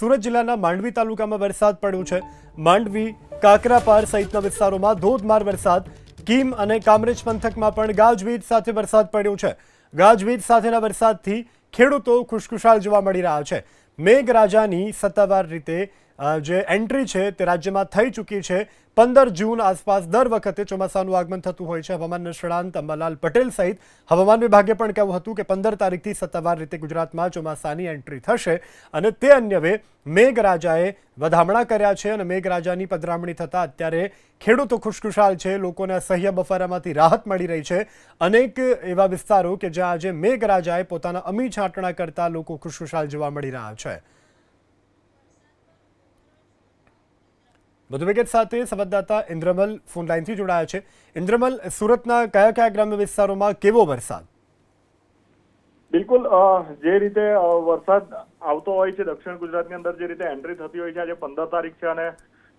સુરત જિલ્લાના માંડવી તાલુકામાં વરસાદ પડ્યો છે। માંડવી, કાકરાપાર સહિતના વિસ્તારોમાં ધોધમાર વરસાદ। કીમ અને કામરેજ પંથકમાં પણ ગાજવીજ સાથે વરસાદ પડ્યો છે। ગાજવીજ સાથેના વરસાદથી ખેડૂતો ખુશખુશાલ જોવા મળી રહ્યા છે। મેઘરાજાની સત્તાવાર રીતે જે એન્ટ્રી છે તે રાજ્યમાં થઈ ચૂકી છે। 15 જૂન આસપાસ દર વખતે ચોમાસાનું આગમન થતું હોય છે। હવામાન નિષ્ણાંત અંબાલાલ પટેલ સહિત હવામાન વિભાગે પણ કહ્યું હતું કે 15 તારીખથી સત્તાવાર રીતે ગુજરાતમાં ચોમાસાની એન્ટ્રી થશે અને તે અન્વયે મેઘરાજાએ વધામણા કર્યા છે અને મેઘરાજાની પધરામણી થતાં અત્યારે ખેડૂતો ખુશખુશાલ છે। લોકોને અસહ્ય બફારામાંથી રાહત મળી રહી છે। અનેક એવા વિસ્તારો કે જ્યાં આજે મેઘરાજાએ પોતાના અમી છાંટણા કરતા લોકો ખુશખુશાલ જોવા મળી રહ્યા છે। વધુ વિગત સાથે સંવાદદાતા ઇન્દ્રમલ ફોન લાઈનથી જોડાયા છે। ઇન્દ્રમલ, સુરતના કયા કયા ગ્રામ્ય વિસ્તારોમાં કેવો વરસાદ? બિલકુલ, જે રીતે વરસાદ આવતો હોય છે દક્ષિણ ગુજરાતની અંદર, જે રીતે એન્ટ્રી થતી હોય છે, આજે 15 તારીખ છે અને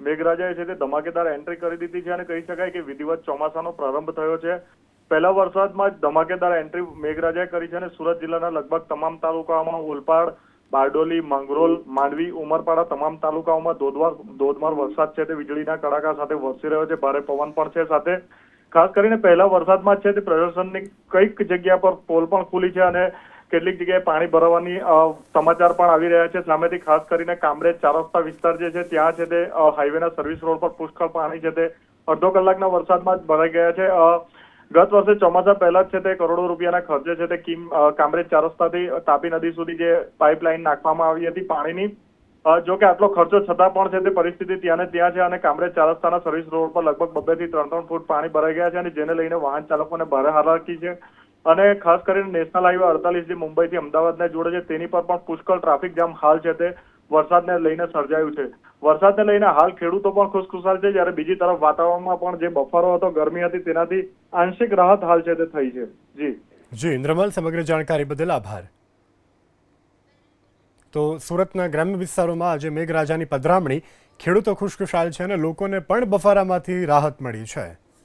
મેઘરાજાએ છે તે ધમાકેદાર એન્ટ્રી કરી દીધી છે અને કહી શકાય કે વિધિવત ચોમાસાનો પ્રારંભ થયો છે। પહેલા વરસાદમાં જ ધમાકેદાર એન્ટ્રી મેઘરાજાએ કરી છે અને સુરત જિલ્લાના લગભગ તમામ તાલુકાઓમાં ઓલપાડ, બારડોલી, મંગરોલ, માંડવી, ઉમરપાડા તમામ તાલુકાઓમાં ધોધમાર વરસાદ છે તે વીજળીના કડાકા સાથે વરસી રહ્યો છે। ભારે પવન પણ છે। સાથે ખાસ કરીને પહેલા વરસાદમાં છે તે પ્રદર્શનની કઈક જગ્યા પર પોલ પણ ખુલી છે અને કેટલીક જગ્યાએ પાણી ભરાવાની સમાચાર પણ આવી રહ્યા છે। સામેથી ખાસ કરીને કામરેજ ચાર રસ્તા વિસ્તાર જે છે ત્યાં છે તે હાઈવેના સર્વિસ રોડ પર પુષ્કળ પાણી છે તે અડધો કલાકના વરસાદમાં જ ભરાઈ ગયા છે। ગત વર્ષે ચોમાસા પહેલા જ છે તે કરોડો રૂપિયાના ખર્ચે છે તે કામરેજ ચાર રસ્તાથી તાપી નદી સુધી જે પાઇપલાઇન નાખવામાં આવી હતી પાણીની, જો કે આટલો ખર્ચો છતાં પણ છે તે પરિસ્થિતિ ત્યાં ને ત્યાં છે અને કામરેજ ચાર રસ્તાના સર્વિસ રોડ પર લગભગ 2 થી 3 ફૂટ પાણી ભરાઈ ગયા છે અને જેને લઈને વાહન ચાલકોને ભારે હાલાકી છે અને ખાસ કરીને નેશનલ હાઈવે 48 જે મુંબઈથી અમદાવાદને જોડે છે તેની પર પણ પુષ્કળ ટ્રાફિક જામ હાલ છે તે વરસાદને લઈને સર્જાયું છે। વરસાદને લઈને હાલ ખેડૂતો પણ ખુશખુશાલ છે, જ્યારે બીજી તરફ વાતાવરણમાં પણ જે બફારો હતો, ગરમી હતી, તેનાથી આંશિક રાહત હાલ છે તે થઈ છે। જી ઇન્દ્રમલ, સમગ્ર જાણકારી બદલ આભાર। તો સુરતના ગ્રામ્ય વિસ્તારોમાં આજે મેઘરાજાની પધરામણી, ખેડૂતો ખુશખુશાલ છે અને લોકોને પણ બફારામાંથી રાહત મળી છે।